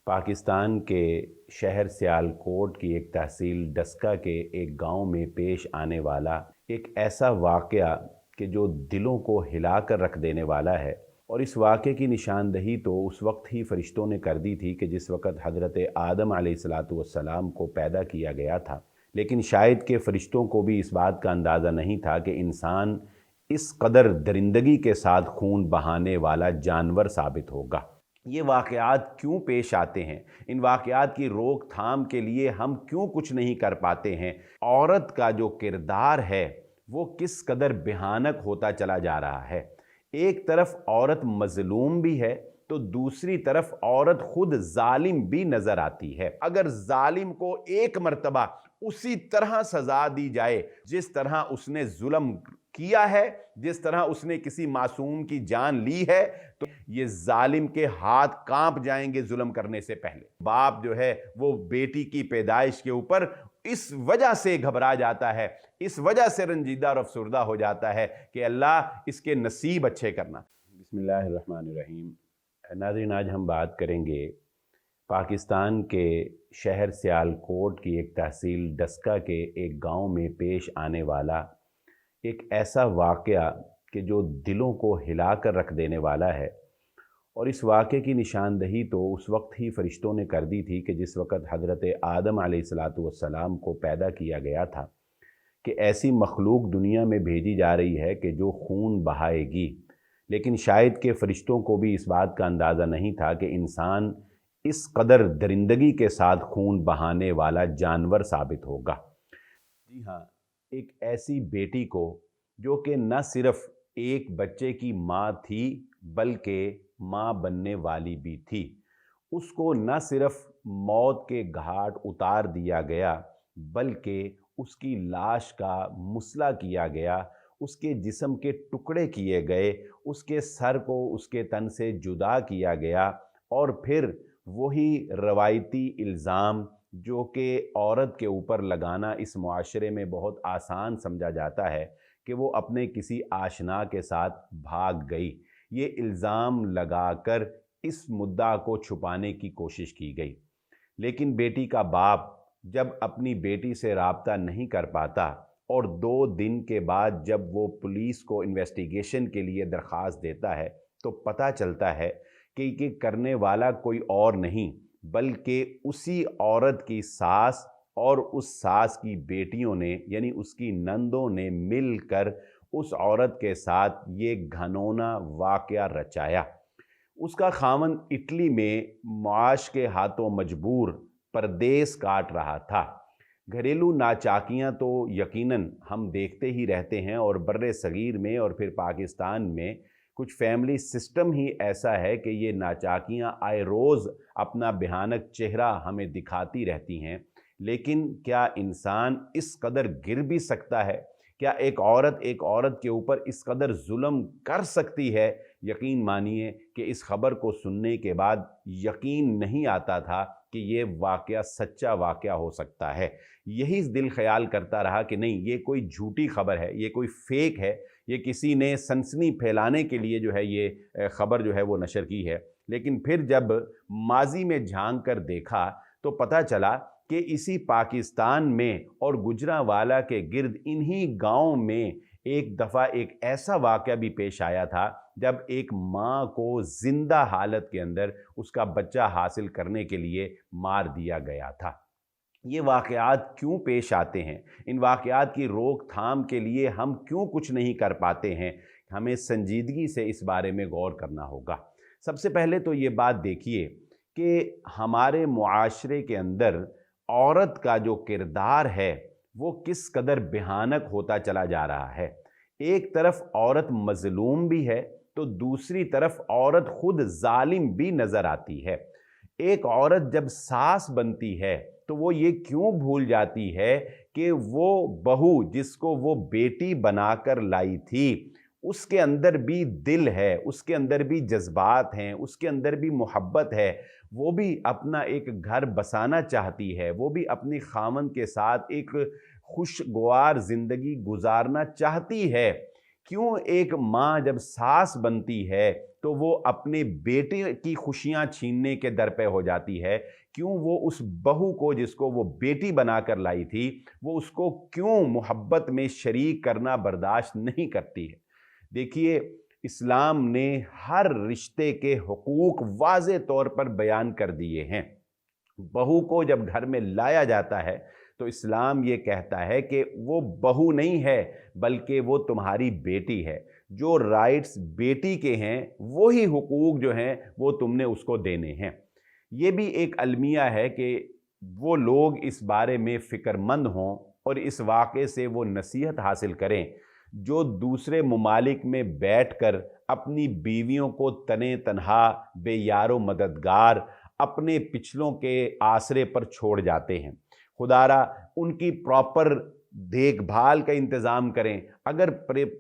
पाकिस्तान के शहर सियालकोट की एक तहसील डस्का के एक गांव में पेश आने वाला एक ऐसा वाक़या कि जो दिलों को हिला कर रख देने वाला है। और इस वाक़े की निशानदही तो उस वक्त ही फ़रिश्तों ने कर दी थी कि जिस वक़्त हज़रत आदम अलैहिस्सलातु वस्सलाम को पैदा किया गया था। लेकिन शायद कि फ़रिश्तों को भी इस बात का अंदाज़ा नहीं था कि इंसान इस कदर दरिंदगी के साथ खून बहाने वाला जानवर साबित होगा। ये वाक़यात क्यों पेश आते हैं, इन वाक़यात की रोकथाम के लिए हम क्यों कुछ नहीं कर पाते हैं, औरत का जो किरदार है वो किस कदर भयानक होता चला जा रहा है। एक तरफ औरत मज़लूम भी है तो दूसरी तरफ औरत खुद जालिम भी नज़र आती है। अगर जालिम को एक मर्तबा उसी तरह सज़ा दी जाए जिस तरह उसने जुल्म किया है, जिस तरह उसने किसी मासूम की जान ली है, तो ये जालिम के हाथ कांप जाएंगे जुल्म करने से पहले। बाप जो है वो बेटी की पैदाइश के ऊपर इस वजह से घबरा जाता है, इस वजह से रंजीदा और अफसुर्दा हो जाता है कि अल्लाह इसके नसीब अच्छे करना। बिस्मिल्लाहिर्रहमानिर्रहीम। नाज़रीन, आज हम बात करेंगे पाकिस्तान के शहर सियालकोट की एक तहसील डस्का के एक गांव में पेश आने वाला एक ऐसा वाक़या कि जो दिलों को हिला कर रख देने वाला है। और इस वाक़े की निशानदही तो उस वक्त ही फ़रिश्तों ने कर दी थी कि जिस वक़्त हज़रत आदम अलैहिस्सलातु वस्सलाम को पैदा किया गया था कि ऐसी मखलूक दुनिया में भेजी जा रही है कि जो खून बहाएगी। लेकिन शायद कि फ़रिश्तों को भी इस बात का अंदाज़ा नहीं था कि इंसान इस कदर दरिंदगी के साथ खून बहाने वाला जानवर साबित होगा। जी हाँ, एक ऐसी बेटी को जो कि न सिर्फ एक बच्चे की माँ थी बल्कि माँ बनने वाली भी थी, उसको न सिर्फ मौत के घाट उतार दिया गया बल्कि उसकी लाश का मुसला किया गया, उसके जिस्म के टुकड़े किए गए, उसके सर को उसके तन से जुदा किया गया। और फिर वही रवायती इल्ज़ाम जो कि औरत के ऊपर लगाना इस मुआशरे में बहुत आसान समझा जाता है कि वो अपने किसी आशना के साथ भाग गई, ये इल्ज़ाम लगाकर इस मुद्दा को छुपाने की कोशिश की गई। लेकिन बेटी का बाप जब अपनी बेटी से राब्ता नहीं कर पाता और 2 दिन के बाद जब वो पुलिस को इन्वेस्टिगेशन के लिए दरख्वास्त देता है तो पता चलता है कि ये करने वाला कोई और नहीं बल्कि उसी औरत की सास और उस सास की बेटियों ने यानी उसकी नंदों ने मिलकर उस औरत के साथ ये घनौना वाक़या रचाया। उसका खामन इटली में मुआश के हाथों मजबूर परदेस काट रहा था। घरेलू नाचाकियाँ तो यकीनन हम देखते ही रहते हैं और बर्रे सगीर में और फिर पाकिस्तान में कुछ फैमिली सिस्टम ही ऐसा है कि ये नाचाकियाँ आए रोज़ अपना भयानक चेहरा हमें दिखाती रहती हैं। लेकिन क्या इंसान इस कदर गिर भी सकता है? क्या एक औरत के ऊपर इस कदर जुल्म कर सकती है? यकीन मानिए कि इस खबर को सुनने के बाद यकीन नहीं आता था कि ये वाक़या सच्चा वाक़या हो सकता है। यही दिल ख्याल करता रहा कि नहीं, ये कोई झूठी खबर है, ये कोई फेक है, ये किसी ने सनसनी फैलाने के लिए जो है ये खबर जो है वो नशर की है। लेकिन फिर जब माजी में झांक कर देखा तो पता चला कि इसी पाकिस्तान में और गुजरांवाला के गिर्द इन्हीं गाँव में एक दफ़ा एक ऐसा वाक़या भी पेश आया था जब एक माँ को ज़िंदा हालत के अंदर उसका बच्चा हासिल करने के लिए मार दिया गया था। ये वाक़यात क्यों पेश आते हैं, इन वाक़यात की रोकथाम के लिए हम क्यों कुछ नहीं कर पाते हैं, हमें संजीदगी से इस बारे में गौर करना होगा। सबसे पहले तो ये बात देखिए कि हमारे मुआशरे के अंदर औरत का जो किरदार है वो किस कदर भयानक होता चला जा रहा है। एक तरफ औरत मज़लूम भी है तो दूसरी तरफ औरत खुद जालिम भी नज़र आती है। एक औरत जब सास बनती है तो वो ये क्यों भूल जाती है कि वो बहू जिसको वो बेटी बनाकर लाई थी उसके अंदर भी दिल है, उसके अंदर भी जज्बात हैं, उसके अंदर भी मोहब्बत है, वो भी अपना एक घर बसाना चाहती है, वो भी अपनी खामन के साथ एक खुशगवार ज़िंदगी गुजारना चाहती है। क्यों एक माँ जब सास बनती है تو وہ اپنے بیٹے کی خوشیاں چھیننے کے در پہ ہو جاتی ہے؟ کیوں وہ اس بہو کو جس کو وہ بیٹی بنا کر لائی تھی وہ اس کو کیوں محبت میں شریک کرنا برداشت نہیں کرتی ہے؟ دیکھیے، اسلام نے ہر رشتے کے حقوق واضح طور پر بیان کر دیے ہیں۔ بہو کو جب گھر میں لایا جاتا ہے تو اسلام یہ کہتا ہے کہ وہ بہو نہیں ہے بلکہ وہ تمہاری بیٹی ہے۔ جو رائٹس بیٹی کے ہیں وہی حقوق جو ہیں وہ تم نے اس کو دینے ہیں۔ یہ بھی ایک المیہ ہے کہ وہ لوگ اس بارے میں فکر مند ہوں اور اس واقعے سے وہ نصیحت حاصل کریں جو دوسرے ممالک میں بیٹھ کر اپنی بیویوں کو تنے تنہا بے یار و مددگار اپنے پچھلوں کے آسرے پر چھوڑ جاتے ہیں۔ خدارا ان کی پراپر دیکھ بھال کا انتظام کریں۔ اگر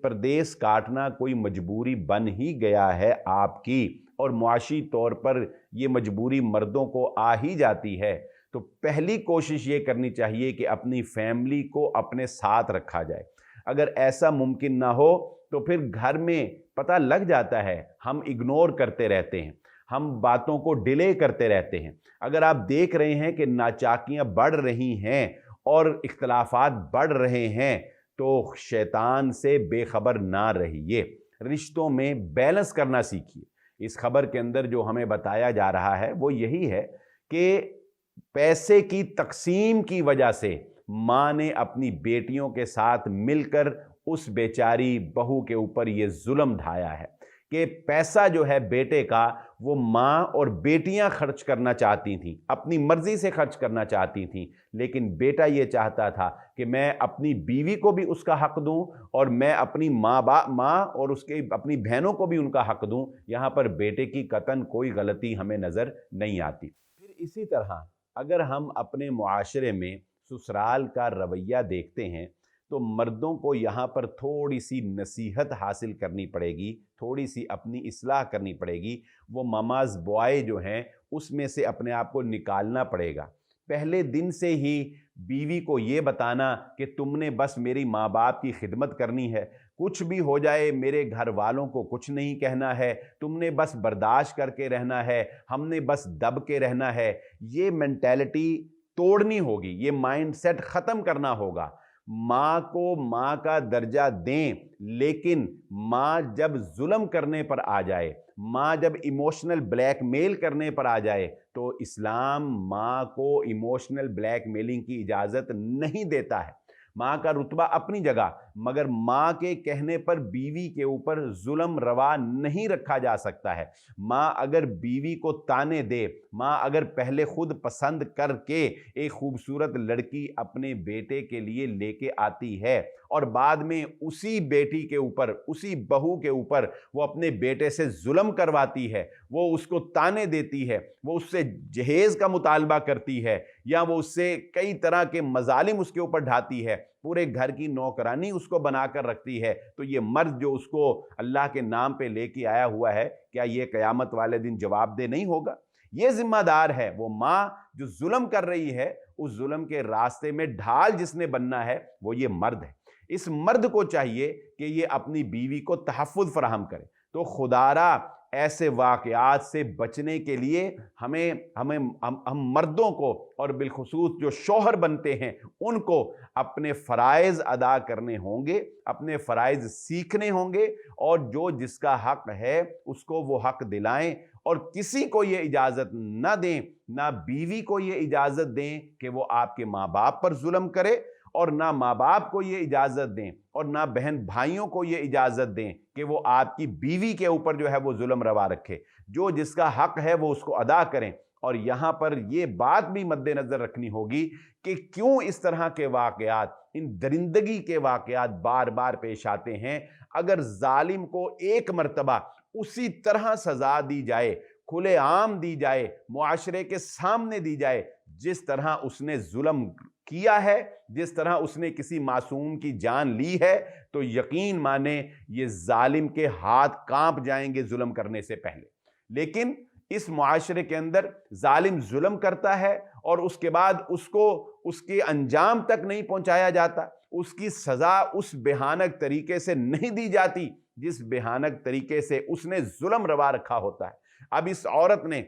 پردیس کاٹنا کوئی مجبوری بن ہی گیا ہے آپ کی اور معاشی طور پر یہ مجبوری مردوں کو آ ہی جاتی ہے تو پہلی کوشش یہ کرنی چاہیے کہ اپنی فیملی کو اپنے ساتھ رکھا جائے۔ اگر ایسا ممکن نہ ہو تو پھر گھر میں پتہ لگ جاتا ہے، ہم اگنور کرتے رہتے ہیں، ہم باتوں کو ڈیلے کرتے رہتے ہیں۔ اگر آپ دیکھ رہے ہیں کہ ناچاکیاں بڑھ رہی ہیں اور اختلافات بڑھ رہے ہیں تو شیطان سے بے خبر نہ رہیے، رشتوں میں بیلنس کرنا سیکھیے۔ اس خبر کے اندر جو ہمیں بتایا جا رہا ہے وہ یہی ہے کہ پیسے کی تقسیم کی وجہ سے ماں نے اپنی بیٹیوں کے ساتھ مل کر اس بیچاری بہو کے اوپر یہ ظلم ڈھایا ہے کہ پیسہ جو ہے بیٹے کا وہ ماں اور بیٹیاں خرچ کرنا چاہتی تھیں، اپنی مرضی سے خرچ کرنا چاہتی تھیں، لیکن بیٹا یہ چاہتا تھا کہ میں اپنی بیوی کو بھی اس کا حق دوں اور میں اپنی ماں اور اس کے اپنی بہنوں کو بھی ان کا حق دوں۔ یہاں پر بیٹے کی قطعاً کوئی غلطی ہمیں نظر نہیں آتی۔ پھر اسی طرح اگر ہم اپنے معاشرے میں سسرال کا رویہ دیکھتے ہیں تو مردوں کو یہاں پر تھوڑی سی نصیحت حاصل کرنی پڑے گی، تھوڑی سی اپنی اصلاح کرنی پڑے گی۔ وہ ماماز بوائے جو ہیں اس میں سے اپنے آپ کو نکالنا پڑے گا۔ پہلے دن سے ہی بیوی کو یہ بتانا کہ تم نے بس میری ماں باپ کی خدمت کرنی ہے، کچھ بھی ہو جائے میرے گھر والوں کو کچھ نہیں کہنا ہے، تم نے بس برداشت کر کے رہنا ہے، ہم نے بس دب کے رہنا ہے، یہ مینٹیلٹی توڑنی ہوگی، یہ مائنڈ سیٹ ختم کرنا ہوگا۔ ماں کو ماں کا درجہ دیں، لیکن ماں جب ظلم کرنے پر آ جائے، ماں جب ایموشنل بلیک میل کرنے پر آ جائے تو اسلام ماں کو ایموشنل بلیک میلنگ کی اجازت نہیں دیتا ہے۔ ماں کا رتبہ اپنی جگہ، مگر ماں کے کہنے پر بیوی کے اوپر ظلم روا نہیں رکھا جا سکتا ہے۔ ماں اگر بیوی کو تانے دے، ماں اگر پہلے خود پسند کر کے ایک خوبصورت لڑکی اپنے بیٹے کے لیے لے کے آتی ہے اور بعد میں اسی بیٹی کے اوپر، اسی بہو کے اوپر وہ اپنے بیٹے سے ظلم کرواتی ہے، وہ اس کو تانے دیتی ہے، وہ اس سے جہیز کا مطالبہ کرتی ہے یا وہ اس سے کئی طرح کے مظالم اس کے اوپر ڈھاتی ہے، پورے گھر کی نوکرانی اس کو بنا کر رکھتی ہے، تو یہ مرد جو اس کو اللہ کے نام پہ لے کے آیا ہوا ہے، کیا یہ قیامت والے دن جواب دہ نہیں ہوگا؟ یہ ذمہ دار ہے وہ ماں جو ظلم کر رہی ہے، اس ظلم کے راستے میں ڈھال جس نے بننا ہے وہ یہ مرد ہے۔ اس مرد کو چاہیے کہ یہ اپنی بیوی کو تحفظ فراہم کرے۔ تو خدارا ایسے واقعات سے بچنے کے لیے ہم مردوں کو اور بالخصوص جو شوہر بنتے ہیں ان کو اپنے فرائض ادا کرنے ہوں گے، اپنے فرائض سیکھنے ہوں گے، اور جو جس کا حق ہے اس کو وہ حق دلائیں، اور کسی کو یہ اجازت نہ دیں، نہ بیوی کو یہ اجازت دیں کہ وہ آپ کے ماں باپ پر ظلم کرے، اور نہ ماں باپ کو یہ اجازت دیں اور نہ بہن بھائیوں کو یہ اجازت دیں کہ وہ آپ کی بیوی کے اوپر جو ہے وہ ظلم روا رکھے۔ جو جس کا حق ہے وہ اس کو ادا کریں۔ اور یہاں پر یہ بات بھی مد نظر رکھنی ہوگی کہ کیوں اس طرح کے واقعات، ان درندگی کے واقعات بار بار پیش آتے ہیں۔ اگر ظالم کو ایک مرتبہ اسی طرح سزا دی جائے، کھلے عام دی جائے، معاشرے کے سامنے دی جائے، جس طرح اس نے ظلم کیا ہے، جس طرح اس نے کسی معصوم کی جان لی ہے، تو یقین مانے یہ ظالم کے ہاتھ کانپ جائیں گے ظلم کرنے سے پہلے۔ لیکن इस मुआशरे के अंदर जालिम जुल्म करता है और उसके बाद उसको उसके अंजाम तक नहीं पहुंचाया जाता, उसकी सजा उस बेहानक तरीके से नहीं दी जाती जिस बेहानक तरीके से उसने जुल्म रवा रखा होता है। अब इस औरत ने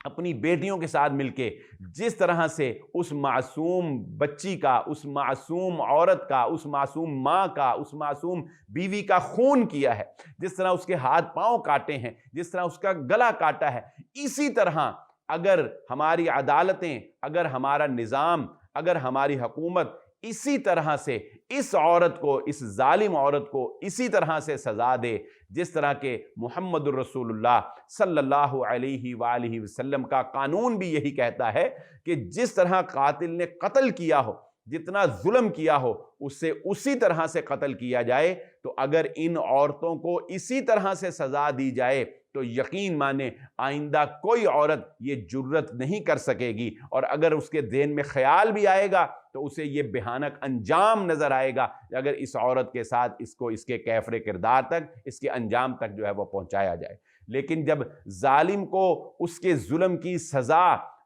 अपनी बेटियों के साथ मिलके जिस तरह से उस मासूम बच्ची का, उस मासूम औरत का, उस मासूम माँ का, उस मासूम बीवी का खून किया है, जिस तरह उसके हाथ पांव काटे हैं, जिस तरह उसका गला काटा है, इसी तरह अगर हमारी अदालतें, अगर हमारा निज़ाम, अगर हमारी हुकूमत इसी तरह से इस औरत को, इस जालिम औरत को इसी तरह से सजा दे जिस तरह के मुहम्मदुर रसूलुल्लाह सल्लल्लाहु अलैहि वालिहि वसल्लम का कानून भी यही कहता है कि जिस तरह कातिल ने कत्ल किया हो, जितना जुल्म किया हो, उससे उसी तरह से कत्ल किया जाए। तो अगर इन औरतों को इसी तरह से सजा दी जाए तो यकीन माने आइंदा कोई औरत ये जुर्रत नहीं कर सकेगी, और अगर उसके ज़हन में ख्याल भी आएगा तो उसे ये बेहानक अंजाम नजर आएगा अगर इस औरत के साथ इसको इसके कैफरे किरदार तक, इसके अंजाम तक जो है वो पहुंचाया जाए। लेकिन जब जालिम को उसके जुल्म की सजा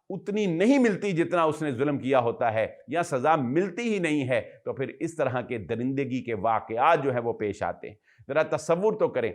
उतनी नहीं मिलती जितना उसने जुल्म किया होता है, या सजा मिलती ही नहीं है, तो फिर इस तरह के दरिंदगी के वाकयात जो है वो पेश आते हैं। जरा तसव्वुर तो करें,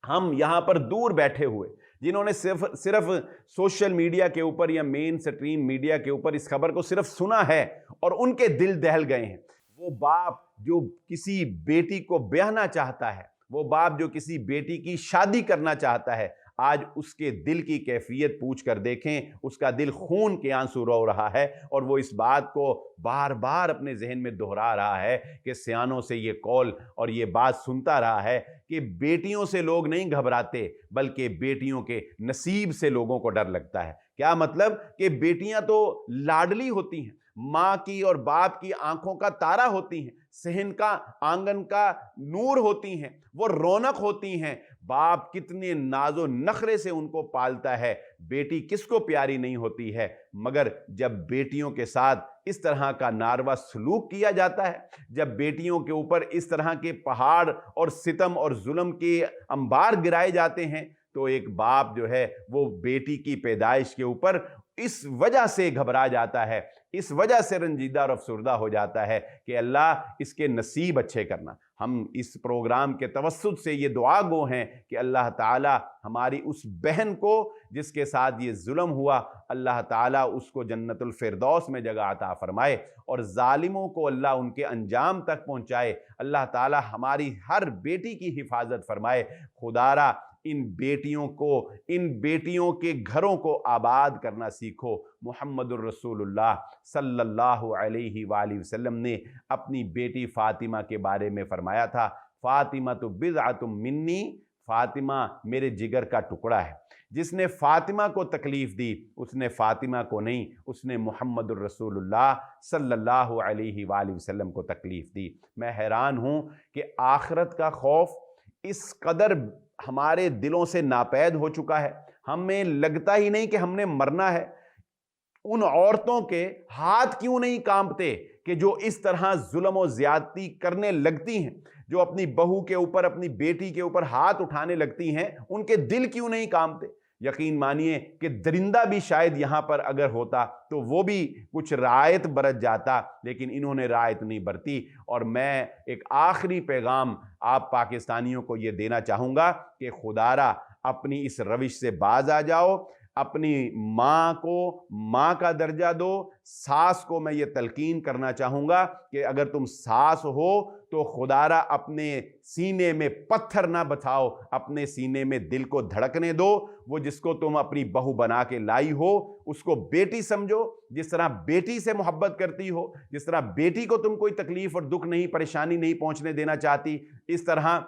हम यहाँ पर दूर बैठे हुए जिन्होंने सिर्फ सोशल मीडिया के ऊपर या मेन स्ट्रीम मीडिया के ऊपर इस खबर को सिर्फ सुना है और उनके दिल दहल गए हैं। वो बाप जो किसी बेटी को ब्याहना चाहता है, वो बाप जो किसी बेटी की शादी करना चाहता है, आज उसके दिल की कैफियत पूछ कर देखें, उसका दिल खून के आंसू रो रहा है और वो इस बात को बार बार अपने जहन में दोहरा रहा है कि सियानों से ये कौल और ये बात सुनता रहा है कि बेटियों से लोग नहीं घबराते बल्कि बेटियों के नसीब से लोगों को डर लगता है। क्या मतलब कि बेटियां तो लाडली होती हैं, माँ की और बाप की आंखों का तारा होती हैं, सहन का, आंगन का नूर होती हैं, वो रौनक होती हैं। बाप कितने नाजो नखरे से उनको पालता है, बेटी किसको प्यारी नहीं होती है। मगर जब बेटियों के साथ इस तरह का नारवा सलूक किया जाता है, जब बेटियों के ऊपर इस तरह के पहाड़ और सितम और जुल्म के अंबार गिराए जाते हैं, तो एक बाप जो है वो बेटी की पैदाइश के ऊपर इस वजह से घबरा जाता है, इस वजह से रंजीदा और अफसुर्दा हो जाता है कि अल्लाह इसके नसीब अच्छे करना। हम इस प्रोग्राम के तवस्सुत से ये दुआ गो हैं कि अल्लाह ताला हमारी उस बहन को जिसके साथ ये जुल्म हुआ, अल्लाह ताला उसको जन्नतुल फिरदौस में जगह अता फरमाए और जालिमों को अल्लाह उनके अंजाम तक पहुँचाए। अल्लाह ताला हमारी हर बेटी की हिफाजत फरमाए। खुदारा इन बेटियों को, इन बेटियों के घरों को आबाद करना सीखो। मुहम्मदुर रसूलुल्लाह सल्लल्लाहु अलैहि वसल्लम ने अपनी बेटी फातिमा के बारे में फरमाया था, फातिमा तो बिज़अतुम मिन्नी, फातिमा मेरे जिगर का टुकड़ा है। जिसने फातिमा को तकलीफ दी उसने फातिमा को नहीं, उसने मुहम्मदुर रसूलुल्लाह सल्लल्लाहु अलैहि वसल्लम को तकलीफ दी। मैं हैरान हूँ कि आखिरत का खौफ इस कदर हमारे दिलों से नापैद हो चुका है, हमें लगता ही नहीं कि हमने मरना है। उन औरतों के हाथ क्यों नहीं कांपते कि जो इस तरह जुल्म और ज्यादती करने लगती हैं, जो अपनी बहू के ऊपर, अपनी बेटी के ऊपर हाथ उठाने लगती हैं, उनके दिल क्यों नहीं कांपते। यकीन मानिए कि दरिंदा भी शायद यहाँ पर अगर होता तो वो भी कुछ रायत बरत जाता, लेकिन इन्होंने रायत नहीं बरती। और मैं एक आखिरी पैगाम आप पाकिस्तानियों को ये देना चाहूँगा कि खुदारा अपनी इस रविश से बाज आ जाओ, अपनी माँ को माँ का दर्जा दो। सास को मैं ये तलकीन करना चाहूँगा कि अगर तुम सास हो तो खुदारा अपने सीने में पत्थर ना बसाओ, अपने सीने में दिल को धड़कने दो। वो जिसको तुम अपनी बहू बना के लाई हो उसको बेटी समझो, जिस तरह बेटी से मोहब्बत करती हो, जिस तरह बेटी को तुम कोई तकलीफ और दुख नहीं, परेशानी नहीं पहुंचने देना चाहती, इस तरह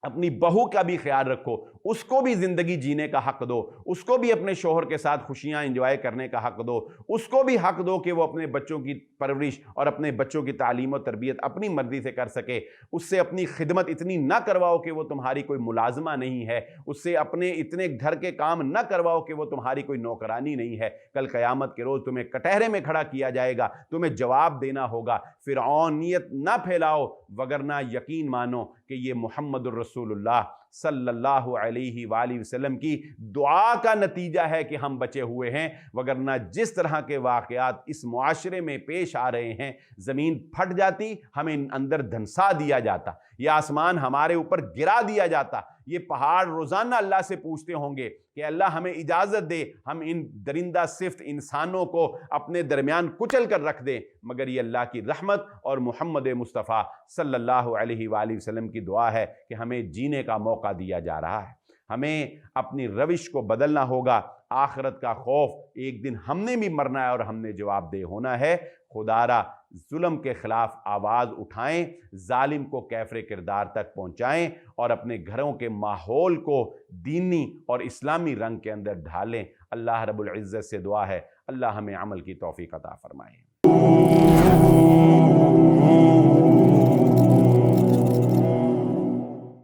अपनी बहू का भी ख्याल रखो, उसको भी जिंदगी जीने का हक दो, उसको भी अपने शोहर के साथ खुशियां एंजॉय करने का हक दो, उसको भी हक दो कि वो अपने बच्चों की परवरिश और अपने बच्चों की तालीम और तरबियत अपनी मर्जी से कर सके। उससे अपनी खिदमत इतनी ना करवाओ कि वो तुम्हारी कोई मुलाजमा नहीं है, उससे अपने इतने घर के काम ना करवाओ कि वो तुम्हारी कोई नौकरानी नहीं है। कल क़यामत के रोज़ तुम्हें कटहरे में खड़ा किया जाएगा, तुम्हें जवाब देना होगा। फिरौनियत ना फैलाओ, वगरना यकीन मानो कि ये मुहम्मदुर रसूलुल्लाह صلی اللہ علیہ وآلہ وسلم کی دعا کا نتیجہ ہے کہ ہم بچے ہوئے ہیں، وگرنہ جس طرح کے واقعات اس معاشرے میں پیش آ رہے ہیں، زمین پھٹ جاتی، ہمیں اندر دھنسا دیا جاتا، یہ آسمان ہمارے اوپر گرا دیا جاتا، یہ پہاڑ روزانہ اللہ سے پوچھتے ہوں گے کہ اللہ ہمیں اجازت دے ہم ان درندہ صفت انسانوں کو اپنے درمیان کچل کر رکھ دیں، مگر یہ اللہ کی رحمت اور محمد مصطفیٰ صلی اللہ علیہ وآلہ وسلم کی دعا ہے کہ ہمیں جینے کا موقع دیا جا رہا ہے۔ ہمیں اپنی روش کو بدلنا ہوگا، آخرت کا خوف، ایک دن ہم نے بھی مرنا ہے اور ہم نے جواب دہ ہونا ہے۔ خدا را ظلم کے خلاف آواز اٹھائیں، ظالم کو کیفر کردار تک پہنچائیں اور اپنے گھروں کے ماحول کو دینی اور اسلامی رنگ کے اندر ڈھالیں۔ اللہ رب العزت سے دعا ہے اللہ ہمیں عمل کی توفیق عطا فرمائے۔